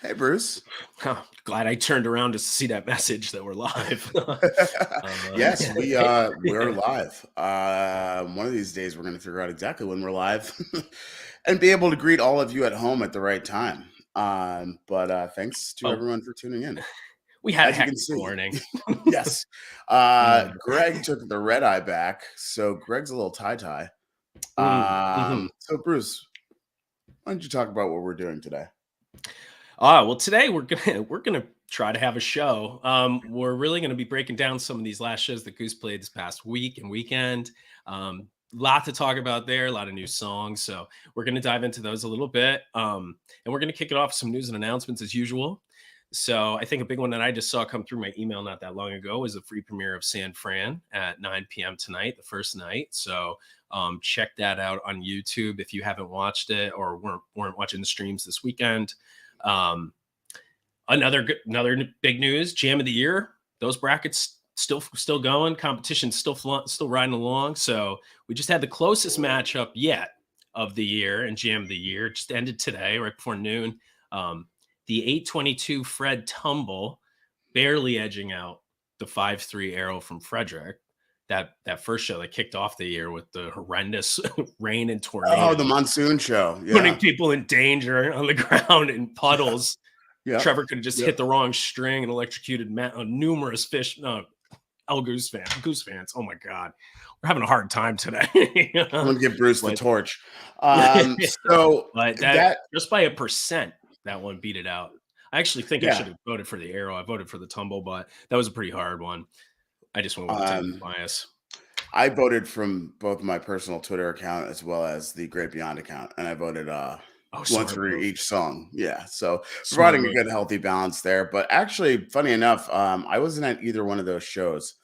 Hey, Bruce. Oh, glad I turned around to see that message that we're live. Yes, we're live. One of these days, we're going to figure out exactly when we're live and be able to greet all of you at home at the right time. But thanks to oh, everyone for tuning in. we had a As you can hectic see, morning. yes, Uh, Greg took the red eye back, so Greg's a little tie. mhm. So Bruce, why don't you talk about what we're doing today? Well, today we're gonna try to have a show. We're really gonna be breaking down some of these last shows that Goose played this past week and weekend. Lot to talk about there, a lot of new songs. So we're gonna dive into those a little bit. And we're gonna kick it off with some news and announcements as usual. So I think a big one that I just saw come through my email not that long ago was the free premiere of San Fran at 9 p.m. tonight, the first night. So check that out on YouTube if you haven't watched it or weren't watching the streams this weekend. Um, another big news: Jam of the Year. Those brackets still going. Competition still riding along. So we just had the closest matchup yet of the year and Jam of the Year. It just ended today, right before noon. The 822 Fred Tumble barely edging out the 5-3 Arrow from Frederick. That first show that kicked off the year with the horrendous rain and Oh, the tornadoes, monsoon show. putting Yeah. people in danger on the ground in puddles. Yep. Trevor could have just Yep. hit the wrong string and electrocuted numerous fish. Goose fans. Oh my God, we're having a hard time today. I'm gonna give Bruce the but, torch. So but that that just by a percent, that one beat it out. I actually think I yeah. should have voted for the Arrow. I voted for the Tumble, but that was a pretty hard one. I just went with the Tempe Um, bias. I voted from both my personal Twitter account as well as the Great Beyond account, and I voted Oh, once smart for move. each song. Yeah, so Smart providing a move. good healthy balance there. But actually, funny enough, I wasn't at either one of those shows.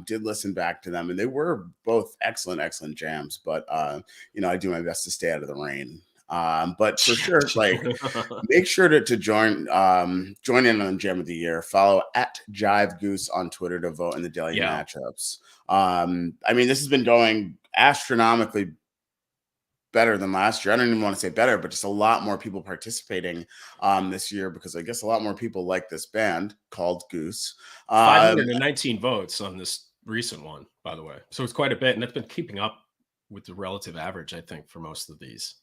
Did listen back to them, and they were both excellent jams. But I do my best to stay out of the rain. But for sure, like make sure to join in on Gem of the Year. Follow at Jive Goose on Twitter to vote in the daily Yeah. matchups. I mean, this has been going astronomically better than last year. I don't even want to say better, but just a lot more people participating this year because I guess a lot more people like this band called Goose. 519 votes on this recent one, by the way. So it's quite a bit, and it's been keeping up with the relative average, I think, for most of these.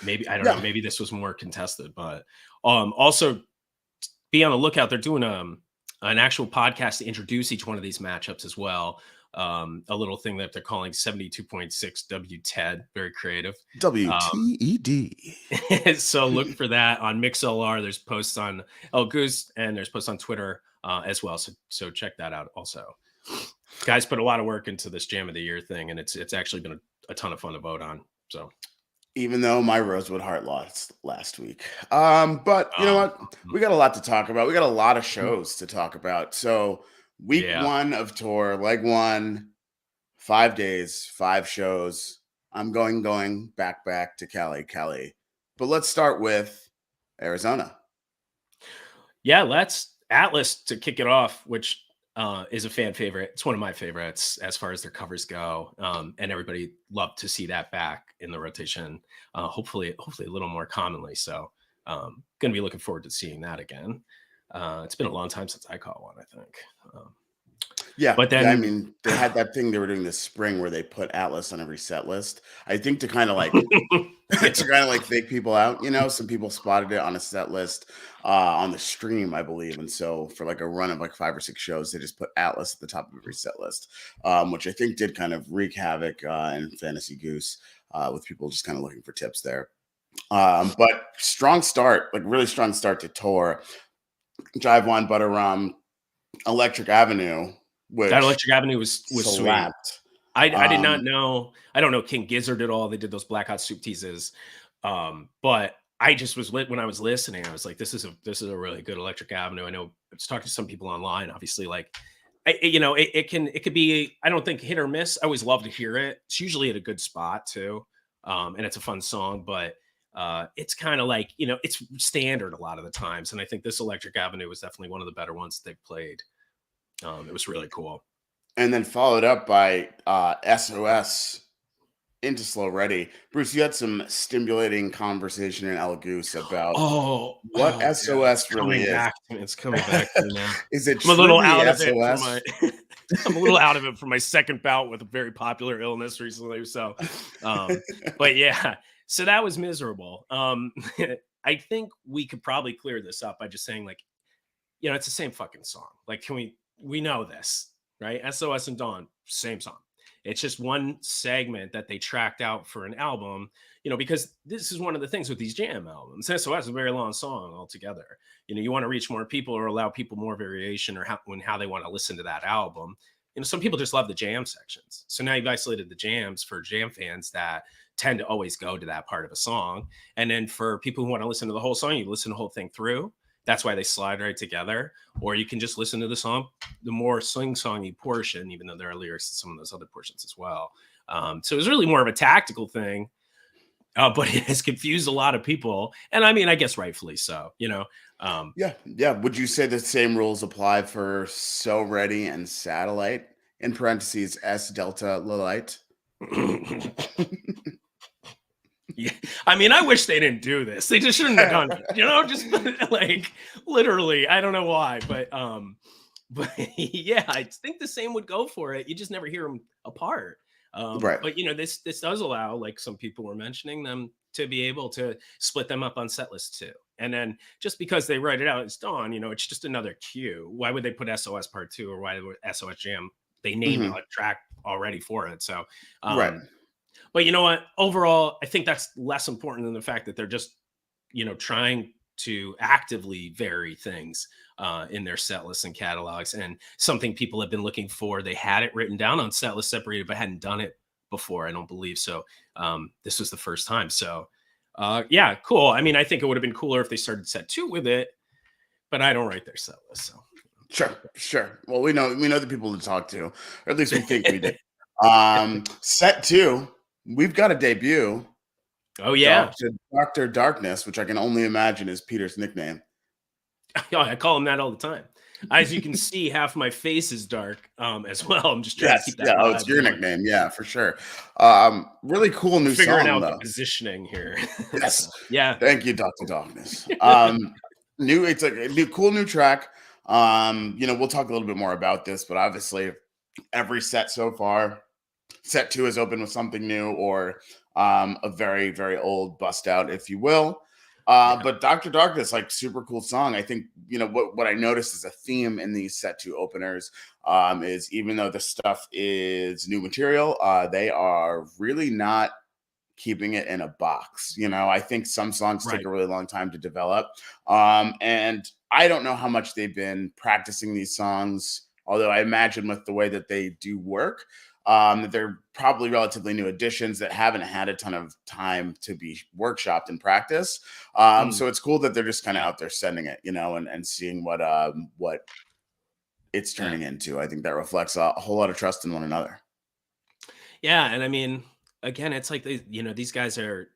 Maybe I don't know. Yeah, Maybe this was more contested, but also be on the lookout. They're doing an actual podcast to introduce each one of these matchups as well. A little thing that they're calling 72.6 WTED. Very creative. WTED. So look for that on MixLR. There's posts on Goose, and there's posts on Twitter as well. So check that out also. Guys put a lot of work into this Jam of the Year thing, and it's actually been a ton of fun to vote on. So Even though my Rosewood Heart lost last week. But you know um, what? We got a lot to talk about. We got a lot of shows to talk about. So week yeah, 1 of tour, leg 1, 5 days, 5 shows. I'm going back to Cali. But let's start with Arizona. yeah. Let's Atlas to kick it off, which is a fan favorite. It's one of my favorites as far as their covers go, and everybody loved to see that back in the rotation. Hopefully a little more commonly. So, going to be looking forward to seeing that again. It's been a long time since I caught one, I think. Yeah, But I then, mean, they had that thing they were doing this spring where they put Atlas on every set list. I think to kind of like yeah, to kind of like fake people out, some people spotted it on a set list on the stream, I believe. And so for like a run of like 5 or 6 shows, they just put Atlas at the top of every set list, which I think did kind of wreak havoc in Fantasy Goose with people just kind of looking for tips there. But strong start, like really strong start to tour. Jive One Butter Rum, Electric Avenue, that which Electric Avenue was sweet. slapped. I did not Um, know. I don't know King Gizzard at all. They did those Black Hot Soup teases, but I just was lit when I was listening. I was like, this is a really good Electric Avenue. I know I was talking to some people online. Obviously, like it could be. I don't think hit or miss. I always love to hear it. It's usually at a good spot too, and it's a fun song. But it's kind of like it's standard a lot of the times. And I think this Electric Avenue was definitely one of the better ones they've played. It was really cool. and then followed up by SOS into Slow Ready, Bruce, you had some stimulating conversation in El Goose about what Yeah, it's SOS really coming is. back to me. It's coming back to me now. Is it I'm a little truly out of it from my SOS? I'm a little out of it from my second bout with a very popular illness recently. So, um, but yeah, so that was miserable. I think we could probably clear this up by just saying, like, it's the same fucking song. Like, we know this, right? SOS and Dawn, same song. It's just one segment that they tracked out for an album, because this is one of the things with these jam albums. SOS is a very long song altogether. You want to reach more people or allow people more variation or how they want to listen to that album. Some people just love the jam sections. So now you've isolated the jams for jam fans that tend to always go to that part of a song. And then for people who want to listen to the whole song, you listen the whole thing through. That's why they slide right together. Or you can just listen to the song, the more sing-songy portion, even though there are lyrics to some of those other portions as well. So it was really more of a tactical thing, but it has confused a lot of people. And I mean, I guess rightfully so, Um, Yeah, yeah. Would you say the same rules apply for So Ready and Satellite? In parentheses, S Delta Lilite. Yeah, I mean, I wish they didn't do this. They just shouldn't have done it. Just like literally, I don't know why, but yeah, I think the same would go for it. You just never hear them apart. Right. But this does allow, like some people were mentioning, them to be able to split them up on set lists too. And then just because they write it out as Dawn, it's just another cue. Why would they put SOS Part 2 or why would SOS Jam? They name Hmm. a track already for it. So Right. but you know what? Overall, I think that's less important than the fact that they're just, trying to actively vary things in their set lists and catalogs. And something people have been looking for. They had it written down on set list separated, but hadn't done it before. I don't believe so. This was the first time. So, yeah, cool. I mean, I think it would have been cooler if they started set two with it, but I don't write their set list. So, Sure, sure. Well, we know the people to talk to, or at least we think we do. Set two, we've got a debut, oh, yeah. Doctor Darkness, which I can only imagine is Peter's nickname. I call him that all the time. As you can see, half my face is dark as well. I'm just trying to Yes, keep that yeah. Oh, it's vibe your going. nickname, yeah, for sure. Really cool new Figuring song out the though. positioning here. So, Yes, yeah. thank you, Doctor Darkness. New, it's a new, cool new track. We'll talk a little bit more about this, but obviously, every set so far, set two is open with something new or a very, very old bust out, if you will. Yeah. But Dr. Darkness, like super cool song. I think, what I noticed is a theme in these set two openers is even though the stuff is new material, they are really not keeping it in a box. I think some songs take Right. a really long time to develop. And I don't know how much they've been practicing these songs, although I imagine with the way that they do work, that they're probably relatively new additions that haven't had a ton of time to be workshopped and practice. Mm, So it's cool that they're just kind of yeah. out there sending it, and seeing what it's Yeah. turning into. I think that reflects a whole lot of trust in one another. Yeah. And I mean, again, it's like these guys are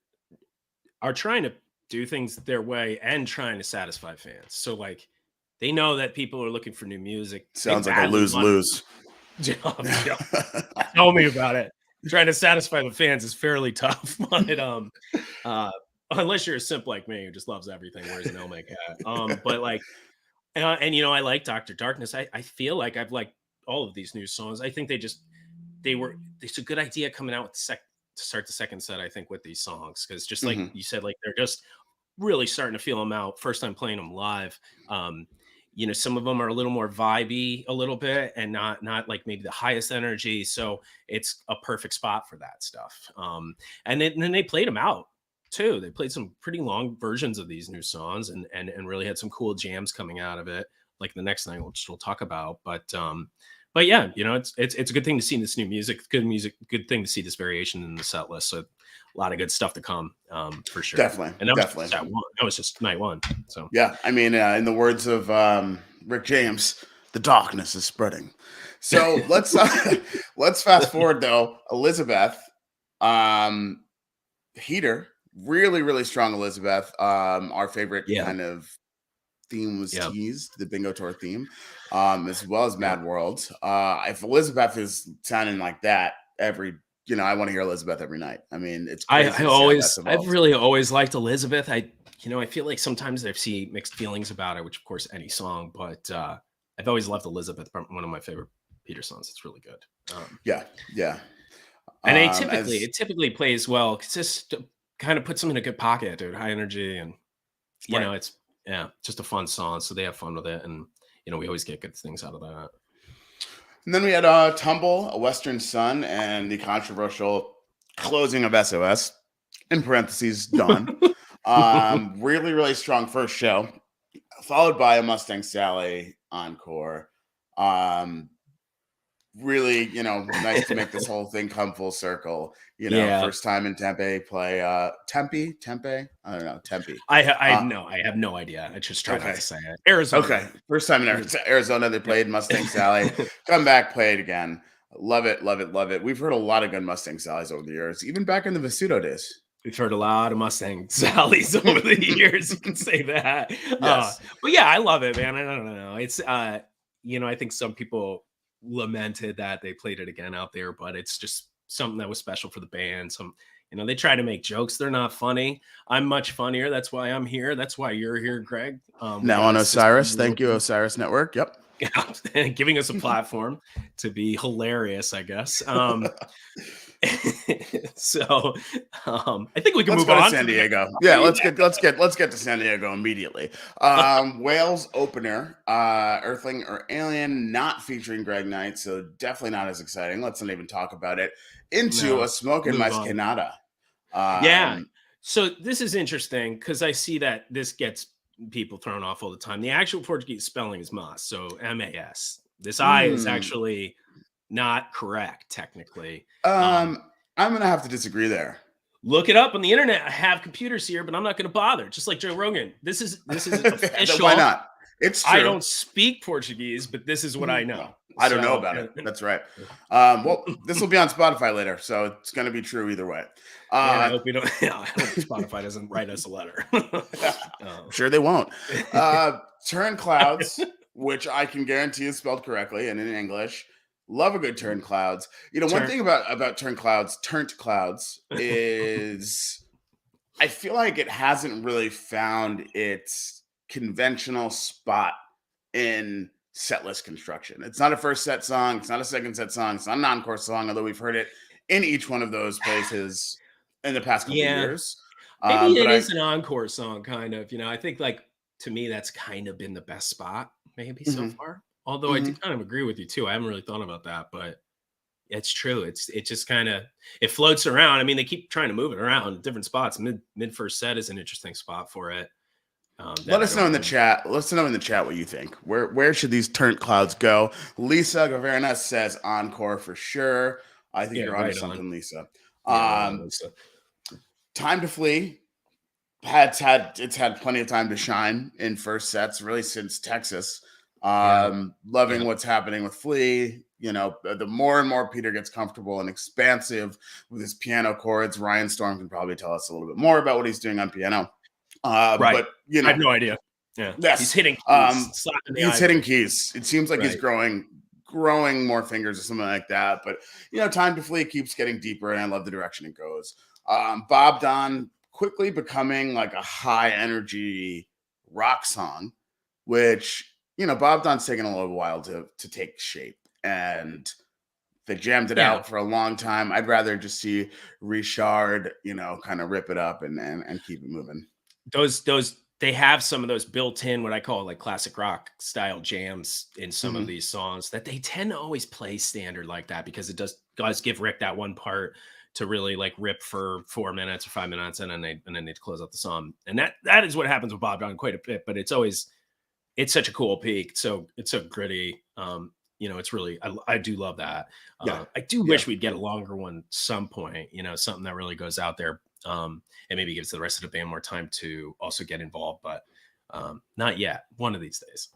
trying to do things their way and trying to satisfy fans. So like they know that people are looking for new music. They Sounds like a badly lose want lose. yeah, tell me about it. Trying to satisfy the fans is fairly tough, but uh, unless you're a simp like me who just loves everything, wears an Elmeg hat. But like, and I like Doctor Darkness. I feel like I've liked all of these new songs. I think it's a good idea coming out with to start the second set. I think with these songs because just like Mhm. you said, like they're just really starting to feel them out. First time playing them live. Some of them are a little more vibey, a little bit, and not like maybe the highest energy. So it's a perfect spot for that stuff. And then they played them out too. They played some pretty long versions of these new songs, and really had some cool jams coming out of it. Like the next night, which we'll talk about. But yeah, it's a good thing to see this new music. Good music, good thing to see this variation in the set list. So a lot of good stuff to come for sure. Definitely, And that was just definitely. that one. That was just night one. So Yeah, I mean, in the words of Rick James, the darkness is spreading. So let's let's fast forward though. Elizabeth, um, Heater, really, really strong Elizabeth. Our favorite yeah, kind of theme was yeah, teased, the Bingo Tour theme, as well as yeah. Mad World. If Elizabeth is sounding like that every I want to hear Elizabeth every night. I mean, it's I, crazy I to see how that's always, I've evolved. really always liked Elizabeth. I feel like sometimes I see mixed feelings about it, which of course any song, but I've always loved Elizabeth. One of my favorite Peter songs. It's really good. Yeah, yeah. And As it typically plays well. It's just kind of puts them in a good pocket, dude. High energy, and right. it's just a fun song. So they have fun with it, and we always get good things out of that. And then we had Tumble, A Western Sun, and the controversial closing of SOS, in parentheses, Dawn. Really, really strong first show, followed by a Mustang Sally encore. Really, nice to make this whole thing come full circle. Yeah, First time in Tempe play Tempe. I don't know, Tempe. I have no idea. I just try not Okay. to say it. Arizona. Okay. First time in Arizona they played Mustang Sally. Come back, play it again. Love it, love it, love it. We've heard a lot of good Mustang Sallies over the years, even back in the Visuto days. We've heard a lot of Mustang Sallies over the years. You can say that. Yes. But yeah, I love it, man. I don't know. It's I think some people lamented that they played it again out there, but it's just something that was special for the band. They try to make jokes. They're not funny. I'm much funnier. That's why I'm here. That's why you're here, Greg. We Now got on a system Osiris. Thank you, working. Osiris Network. Yep. Giving us a platform to be hilarious, I guess. So I think we can Let's move go to on San to Diego. Yeah, let's get to San Diego immediately. Wales opener, Earthling or Alien, not featuring Greg Knight, so definitely not as exciting. Let's not even talk about it. Into no, a smoke and move mais on. Canada. Yeah. So this is interesting because I see that this gets people thrown off all the time. The actual Portuguese spelling is mas, so MAS. This I is actually not correct technically. I'm gonna have to disagree there. Look it up on the internet. I have computers here, but I'm not going to bother. Just like Joe Rogan. This is official. Why not? It's true. I don't speak Portuguese, but this is what I know. Well, I don't know about it. That's right. Well, this will be on Spotify later, so it's going to be true either way. And I hope we don't. I hope Spotify doesn't write us a letter. Sure, they won't. Turn Clouds, which I can guarantee is spelled correctly and in English. Love a good Turn Clouds. One thing about Turn Clouds, Turnt Clouds, is I feel like it hasn't really found its conventional spot in setlist construction. It's not a first set song. It's not a second set song. It's not an encore song, although we've heard it in each one of those places in the past couple of years. Maybe it is an encore song, kind of. I think, to me, that's kind of been the best spot, maybe so far. Although I do kind of agree with you too. I haven't really thought about that, but it's true. It just kind of it floats around. I mean, they keep trying to move it around different spots. Mid first set is an interesting spot for it. Let us know in the chat. Let us know in the chat what you think. Where should these Turnt Clouds go? Lisa Gaverna says encore for sure. I think you're onto something, Lisa. Lisa. Time to Flee. It's had plenty of time to shine in first sets, really since Texas. Loving what's happening with Flea. The more and more Peter gets comfortable and expansive with his piano chords. Ryan Storm can probably tell us a little bit more about what he's doing on piano. Right. But I have no idea. Yeah. Yes. He's hitting keys. He's hitting keys. It seems like he's growing more fingers or something like that. But Time to Flee keeps getting deeper, and I love the direction it goes. Bob Don quickly becoming like a high energy rock song, which Bob Don's taken a little while to take shape, and they jammed it out for a long time. I'd rather just see Richard, kind of rip it up and keep it moving. Those they have some of those built-in, what I call like classic rock style jams in some of these songs that they tend to always play standard like that, because it does give Rick that one part to really like rip for 4 minutes or 5 minutes, and then they close out the song. And that is what happens with Bob Dylan quite a bit, but it's such a cool peak. So it's so gritty. It's really, I do love that. I do wish we'd get a longer one some point, something that really goes out there. And maybe gives the rest of the band more time to also get involved, but not yet. One of these days.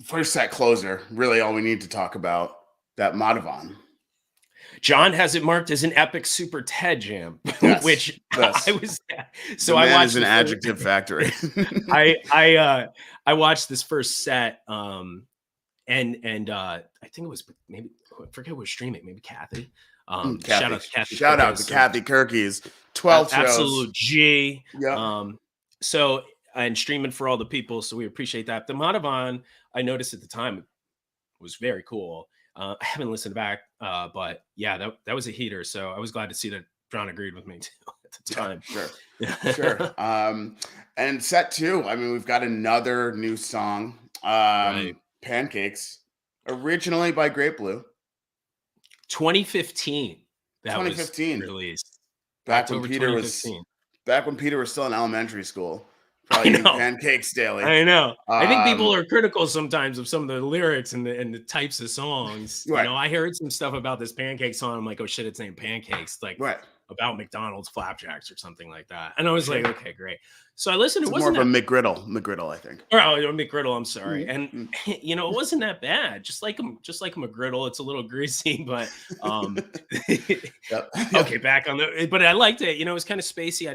First set closer, really all we need to talk about, that Madhavan. John has it marked as an epic super Ted jam, which yes. I was. So I watched an adjective factory. I watched this first set, and I think it was maybe I forget who was streaming, maybe Kathy. Shout Kathy, out to Kathy shout out to Kirkis. Kathy Kirkies. 12 shows. Absolute G. Yep. So and streaming for all the people, so we appreciate that. The Madhavan, I noticed at the time, was very cool. I haven't listened back, but yeah, that was a heater. So I was glad to see that John agreed with me too at the time. Sure. And set two, I mean, we've got another new song, Right. Pancakes, originally by Great Blue. 2015. That was 2015. released. Back when October Peter 2015. was still in elementary school. I Probably eating know. pancakes daily. I know. I think people are critical sometimes of some of the lyrics and the types of songs. Right. You know, I heard some stuff about this pancake song. I'm like, oh shit, it's named Pancakes, like Right. about McDonald's flapjacks or something like that. And I was Sure. like, okay, great. So I listened. It's It more wasn't of a that, McGriddle, I think. oh, McGriddle. I'm sorry. Mhm. And you know, it wasn't that bad. Just like a McGriddle, it's a little greasy, but Yep. okay, back on the. But I liked it. You know, it was kind of spacey.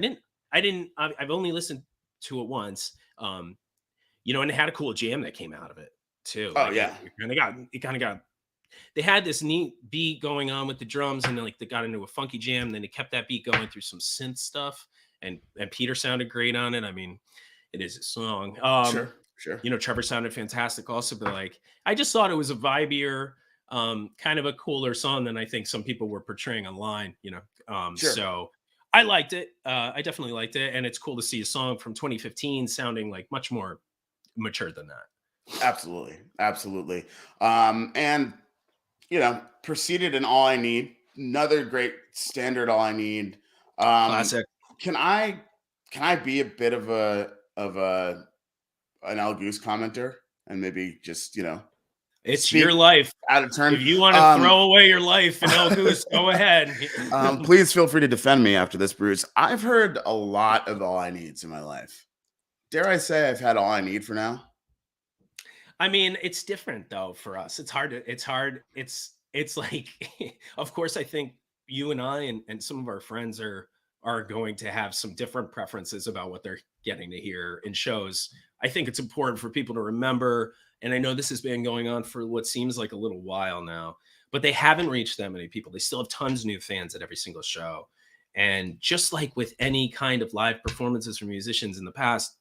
I've only listened to it once. You know, and it had a cool jam that came out of it too. Oh Like yeah. it kind of got. They had this neat beat going on with the drums, and then like they got into a funky jam. And then they kept that beat going through some synth stuff, and Peter sounded great on it. I mean, it is a song. Sure. You know, Trevor sounded fantastic also, but like I just thought it was a vibier, kind of a cooler song than I think some people were portraying online. You know, Sure. so I liked it. I definitely liked it, and it's cool to see a song from 2015 sounding like much more mature than that. Absolutely. And you know, proceeded in All I Need, another great standard All I Need. Classic. Can I be a bit of an Al Goose commenter and maybe just, you know, It's speak your life. out of turn? If you want to throw away your life in El Goose, go ahead. Please feel free to defend me after this, Bruce. I've heard a lot of All I Needs in my life. Dare I say I've had all I need for now? I mean, it's different though for us. It's hard. It's like, of course, I think you and I and some of our friends are going to have some different preferences about what they're getting to hear in shows. I think it's important for people to remember, and I know this has been going on for what seems like a little while now, but they haven't reached that many people. They still have tons of new fans at every single show. And just like with any kind of live performances from musicians in the past,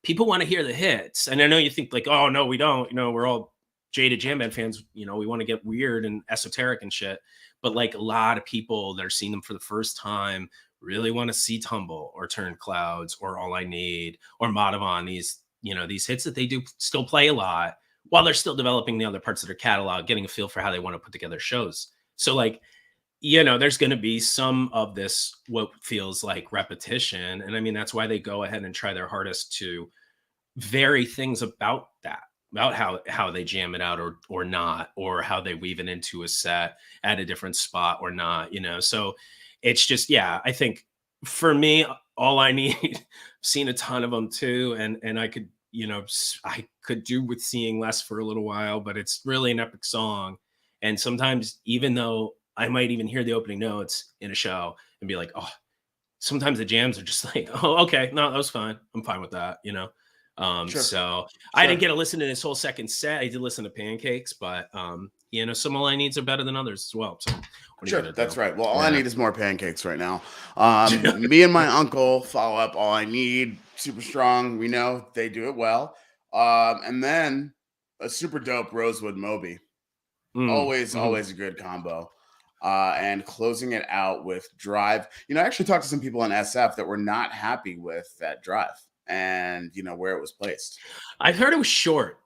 people want to hear the hits. And I know you think like, oh no, we don't, you know, we're all jaded jam band fans, you know, we want to get weird and esoteric and shit. But like a lot of people that are seeing them for the first time really want to see Tumble or Turn Clouds or All I Need or Madhavan, these, you know, these hits that they do still play a lot while they're still developing the other parts of their catalog, getting a feel for how they want to put together shows. So like, you know, there's going to be some of this, what feels like repetition. And I mean, that's why they go ahead and try their hardest to vary things about that, about how they jam it out or not, or how they weave it into a set at a different spot or not, you know? So it's just, yeah, I think for me, All I Need, seen a ton of them too. And I could, you know, I could do with seeing less for a little while, but it's really an epic song. And sometimes, even though I might even hear the opening notes in a show and be like, oh, sometimes the jams are just like, oh, okay, no, that was fine. I'm fine with that, you know? So I didn't get to listen to this whole second set. I did listen to Pancakes, but you know, some All I Needs are better than others as well. So sure, that's right. Well, all I need is more pancakes right now. Me and my uncle follow up All I Need, super strong. We know they do it well. And then a super dope Rosewood Moby. Always a good combo. And closing it out with Drive. You know, I actually talked to some people on SF that were not happy with that Drive and, you know, where it was placed. I've heard it was short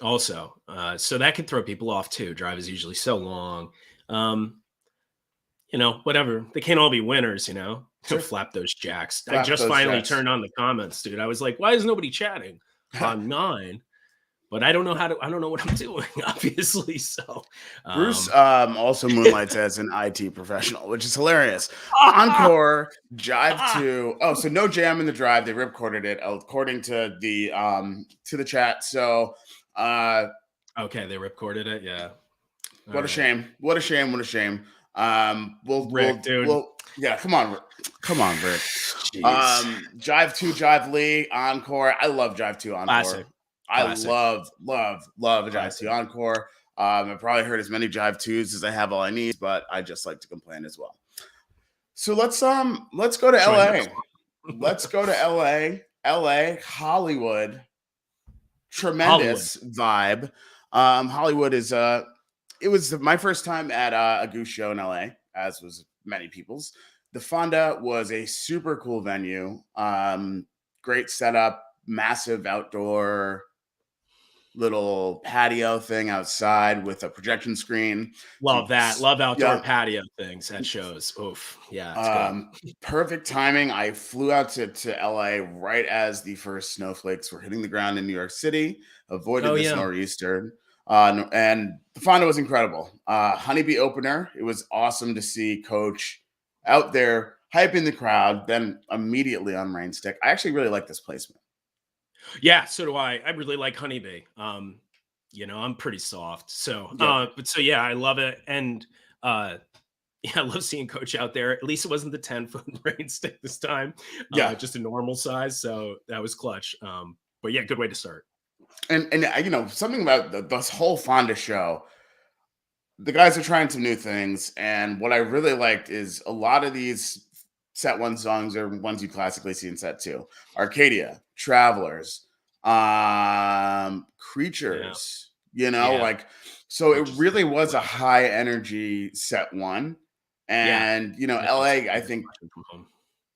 also. So that could throw people off too. Drive is usually so long. You know, whatever. They can't all be winners, you know. Sure. Flap those jacks. I just finally turned on the comments, dude. I was like, why is nobody chatting on 9? But I don't know what I'm doing, obviously. So Bruce also moonlights as an IT professional, which is hilarious. Encore, Jive 2. Oh, so no jam in the Drive. They rip-corded it according to the chat. So okay, they rip-corded it, yeah. What a shame. What a shame. We'll yeah, come on, Rick. Jive 2, Jive Lee, Encore. I love Jive 2 Encore. Classic. I love a Jive 2 Encore. I probably heard as many Jive 2s as I have all I need, but I just like to complain as well. So let's go to Join the LA. club. Let's go to LA. LA, Hollywood. Hollywood. Tremendous vibe. Hollywood is it was my first time at a Goose show in LA, as was many people's. The Fonda was a super cool venue. Great setup, massive outdoor little patio thing outside with a projection screen. Love that. Love outdoor Yeah. patio things at shows. Oof. Yeah, it's good. Perfect timing. I flew out to LA right as the first snowflakes were hitting the ground in New York City, avoided Oh, this yeah. nor'easter. And the Fonda was incredible. Honeybee opener. It was awesome to see Coach out there hyping the crowd, then immediately on Rain Stick. I actually really like this placement. Yeah, so do I. I really like Honeybee. I'm pretty soft. So, Yep. but so yeah, I love it. And yeah, I love seeing Coach out there. At least it wasn't the 10-foot rain stick this time. Yeah. Just a normal size. So that was clutch. But yeah, good way to start. And something about this whole Fonda show, the guys are trying some new things, and what I really liked is a lot of these set one songs are ones you classically see in set two. Arcadia, Travelers, Creatures, Yeah. so it Which is really was a high energy set one. yeah. And That's LA, I think watching from home.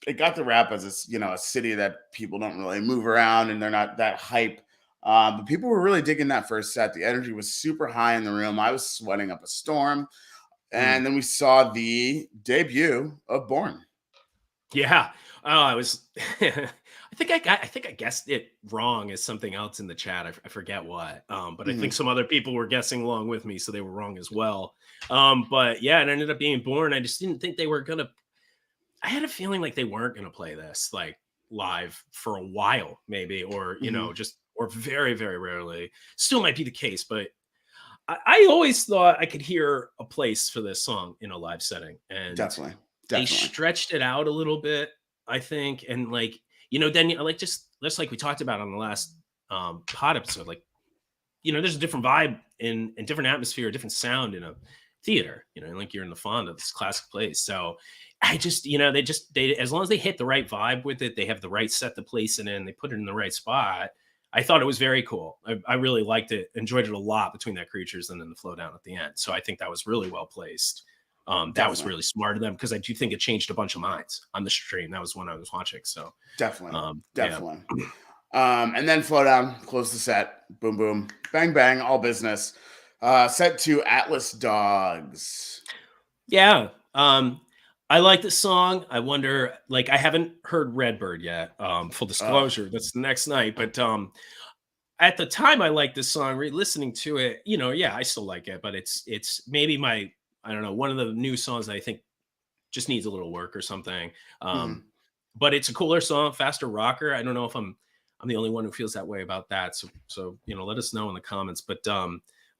it got the rap as a city that people don't really move around and they're not that hype. But people were really digging that first set. The energy was super high in the room. I was sweating up a storm. Mm. And then we saw the debut of Born. Yeah. Oh, I was. I think I guessed it wrong as something else in the chat. I forget what. But I think some other people were guessing along with me, so they were wrong as well. But yeah, it ended up being Born. I just didn't think they were gonna. I had a feeling like they weren't gonna play this like live for a while, maybe, or just or very very rarely. Still might be the case, but I always thought I could hear a place for this song in a live setting, and Definitely. they stretched it out a little bit, I think, and then like just like we talked about on the last pod episode, like there's a different vibe in different atmosphere, a different sound in a theater, like you're in the Fonda, this classic place. So I just, they as long as they hit the right vibe with it, they have the right set to place it in, they put it in the right spot. I thought it was very cool. I really liked it, enjoyed it a lot between that Creatures and then the flow down at the end. So I think that was really well placed. That was really smart of them because I do think it changed a bunch of minds on the stream. That was when I was watching. So Definitely. Yeah. And then flow down, close the set, boom, boom, bang, bang, all business. Set to Atlas Dogs. Yeah. I like the song. I wonder, I haven't heard Redbird yet. Full disclosure, that's the next night. But at the time I liked this song, re-listening to it, yeah, I still like it, but it's maybe I don't know, one of the new songs that I think just needs a little work or something. But it's a cooler song, faster rocker. I don't know if I'm the only one who feels that way about that. So let us know in the comments. But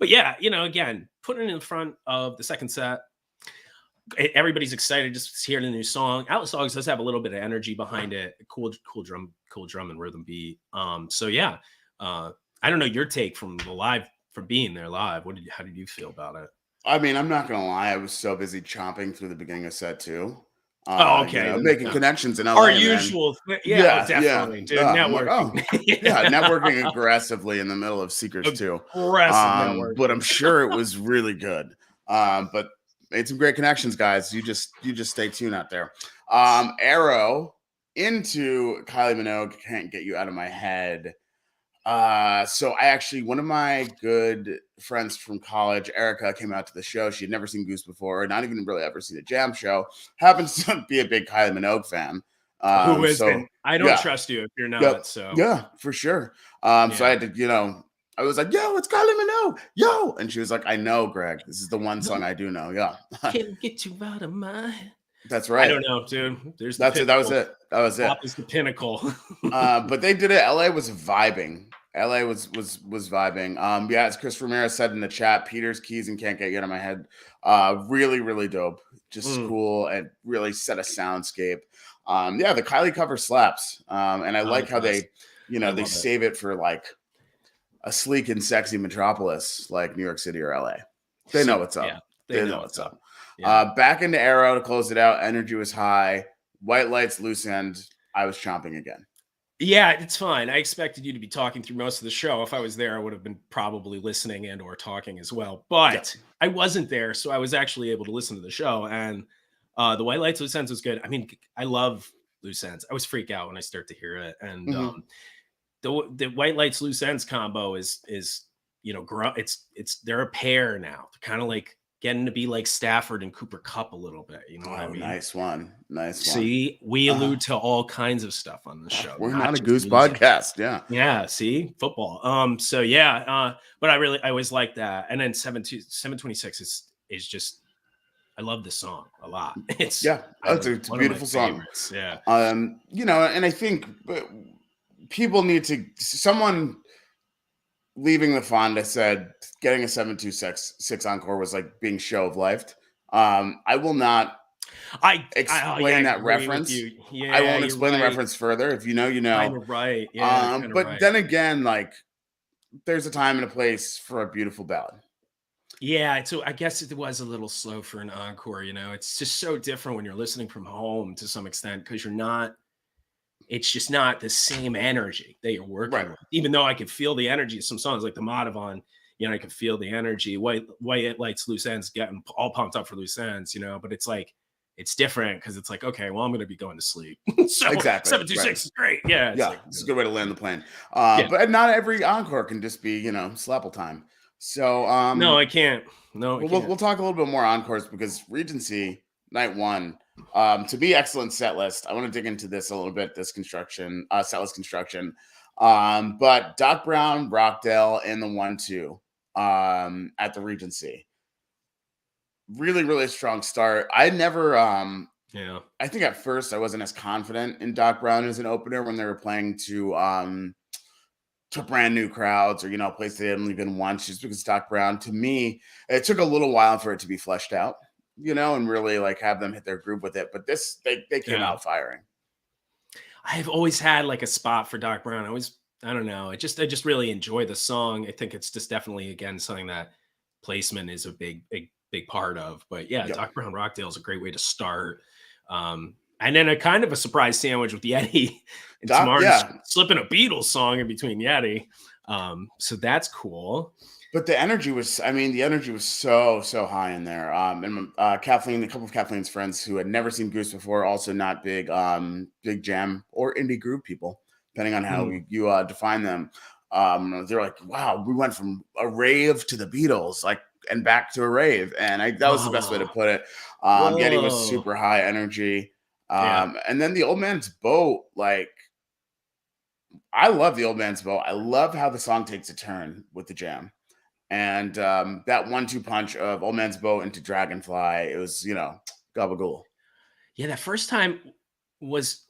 yeah, again, putting it in front of the second set, everybody's excited just to hear the new song. Atlas Dogs does have a little bit of energy behind it. Cool drum and rhythm beat. So yeah, I don't know your take from being there live. How did you feel about it? I mean, I'm not gonna lie, I was so busy chomping through the beginning of set two. Okay, making connections in LA. Our usual, definitely, dude. Networking, networking aggressively in the middle of Seekers too. Networking. But I'm sure it was really good. But made some great connections, guys. You just stay tuned out there. Arrow into Kylie Minogue, Can't Get You Out of My Head. So one of my good friends from college, Erica, came out to the show. She had never seen Goose before, not even really ever seen a jam show. Happens to be a big Kylie Minogue fan. Who isn't? I don't trust you if you're not. Yep. So yeah, for sure. So I had to, I was like, yo, it's Kylie Minogue, yo. And she was like, I know, Greg. This is the one song I do know. Yeah. Can't get you out of my head. That's right. I don't know, dude. That was it. Pop is the pinnacle. But they did it. LA was vibing. LA was vibing. Yeah, as Chris Ramirez said in the chat, Peter's Keys and Can't Get You Out of My Head. Really, really dope. Just cool and really set a soundscape. Yeah, the Kylie cover slaps. And I like how they, they save it for a sleek and sexy metropolis like New York City or LA. They know So what's yeah, up. they They know know what's what's up. up. Yeah. Back into Arrow to close it out. Energy was high. White lights, loose end. I was chomping again. Yeah, it's fine. I expected you to be talking through most of the show. If I was there, I would have been probably listening and or talking as well. Yeah. But I wasn't there, so I was actually able to listen to the show. And the White Lights Loose Ends was good. I mean, I love Loose Ends. I was freak out when I start to hear it. And Mhm. the White Lights Loose Ends combo is it's they're a pair now. They're kind of like getting to be like Stafford and Cooper Cup a little bit. You know what I Oh, mean? nice one. Nice one. See, we Uh-huh. allude to all kinds of stuff on the show, We're not not a just Goose music. podcast. Yeah. Yeah, see? Football. So yeah, but I always like that. And then 726 is just I love this song a lot. Yeah. It's a One of my beautiful song. favorites. Yeah. And I think people need to, someone leaving the Fonda said getting a 726 encore was like being show of life. I will not Yeah, explain I that agree with reference. you. I Yeah, won't you're explain the right. reference further. If you know, you Kind know. of right. Yeah, kind of But right. then again, like there's a time and a place for a beautiful ballad. Yeah, so I guess it was a little slow for an encore, you know. It's just so different when you're listening from home to some extent because you're not it's just not the same energy that you're Right. working with. Even though I could feel the energy of some songs like the Madhavan, you know, I could feel the energy. White Lights Loose Ends getting all pumped up for Loose Ends, you know, but it's like it's different because it's like, okay, well, I'm gonna be going to sleep. So Exactly. Right. 726 is great. Yeah, it's Yeah. like It's a good way to land the plane. yeah. But not every encore can just be, Slapple time. So No, I can't. No, I Well, we'll can't. we'll talk a little bit more encores because Regency night one, to be excellent set list. I want to dig into this a little bit. This construction, set list construction. But Doc Brown, Rockdale, and the 1-2 at the Regency. Really, really strong start. I never. Yeah. I think at first I wasn't as confident in Doc Brown as an opener when they were playing to brand new crowds or a place they hadn't been once, just because Doc Brown, to me, it took a little while for it to be fleshed out, and really like have them hit their groove with it. But this, they came Yeah. out firing. I've always had like a spot for Doc Brown. I don't know. I just really enjoy the song. I think it's just definitely again something that placement is a big part of. But yeah, Yep. Doc Brown Rockdale is a great way to start. And then a kind of a surprise sandwich with Yeti and Tim Doc, Martin yeah. slipping a Beatles song in between Yeti. So that's cool. But the energy was, the energy was so high in there. And Kathleen, a couple of Kathleen's friends who had never seen Goose before, also not big jam or indie groove people, depending on how Mhm. you define them. They're like, wow, we went from a rave to the Beatles, like, and back to a rave, and that was the best way to Whoa. put it. Yeti was Whoa. super high energy, Yeah. and then the Old Man's Boat, like, I love the Old Man's Boat. I love how the song takes a turn with the jam. And that 1-2 punch of Old Man's Boat into Dragonfly, it was, gabagool. Yeah, that first time was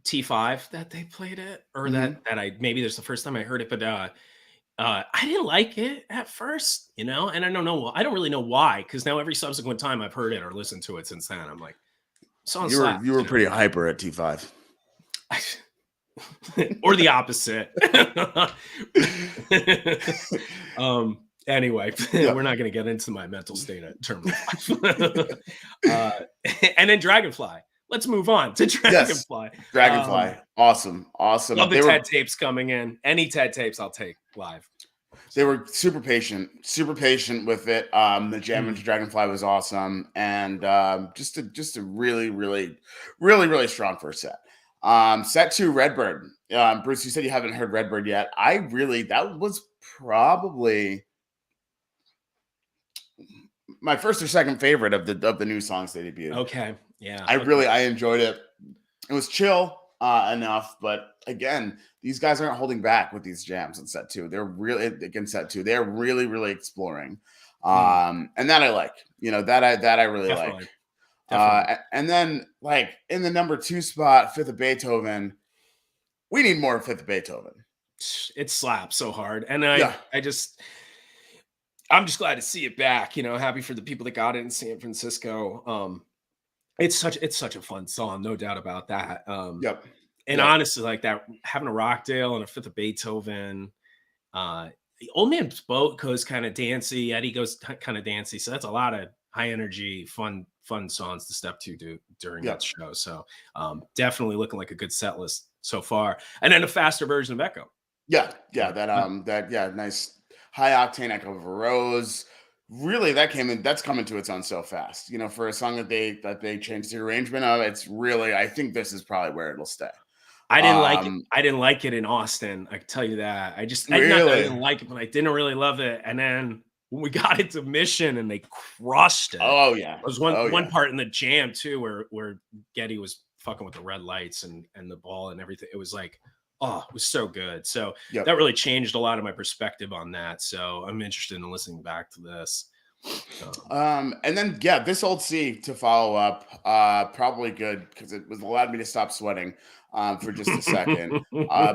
T5 that they played it, or Mm-hmm. that I maybe there's the first time I heard it, but I didn't like it at first, you know, and I don't really know why, because now every subsequent time I've heard it or listened to it since then, I'm like, song You slaps, were you know. pretty hyper at T5. Or the opposite. Anyway, Yeah. we're not going to get into my mental state at Terminal 5. uh, and then Dragonfly. Let's move on to Yes. Dragonfly. Dragonfly. Awesome. Love the They TED were tapes coming in. Any TED tapes I'll take live. they were super patient with it. The jam into Dragonfly was awesome, and just a really, really, really, really strong first set. Set 2, Redbird. Bruce, you said you haven't heard Redbird yet. That was probably my first or second favorite of the new songs they debuted. Okay. Yeah. I enjoyed it. It was chill enough, but again, these guys aren't holding back with these jams in set 2. They're really against set 2. They're really, really exploring. And that I like. That I really Definitely. like. Definitely. And then like in the number 2 spot, Fifth of Beethoven. We need more Fifth of Beethoven. It slaps so hard. And Yeah. I'm just glad to see it back. You know, happy for the people that got it in San Francisco. It's such a fun song, no doubt about that. Yep. And Yep. honestly, like that, having a Rockdale and a Fifth of Beethoven, Old Man's Boat goes kind of dancey. Eddie goes kind of dancey. So that's a lot of high energy, fun songs to step to during Yeah. that show. So definitely looking like a good set list so far. And then a faster version of Echo. Yeah, nice high octane Echo of a Rose. Really, that's coming to its own so fast. For a song that they changed the arrangement of, it's really, I think this is probably where it'll stay. I didn't like it. Um, I didn't like it in Austin. I can tell you that. Not that I really. didn't like it, but I didn't really love it. And then when we got into Mission and they crushed it, Oh yeah. there was Oh one yeah. part in the jam too where Getty was fucking with the red lights and the ball and everything. It was like, oh, it was so good. So Yep. that really changed a lot of my perspective on that. So I'm interested in listening back to this. And then this old C to follow up, probably good because it was allowed me to stop sweating for just a second.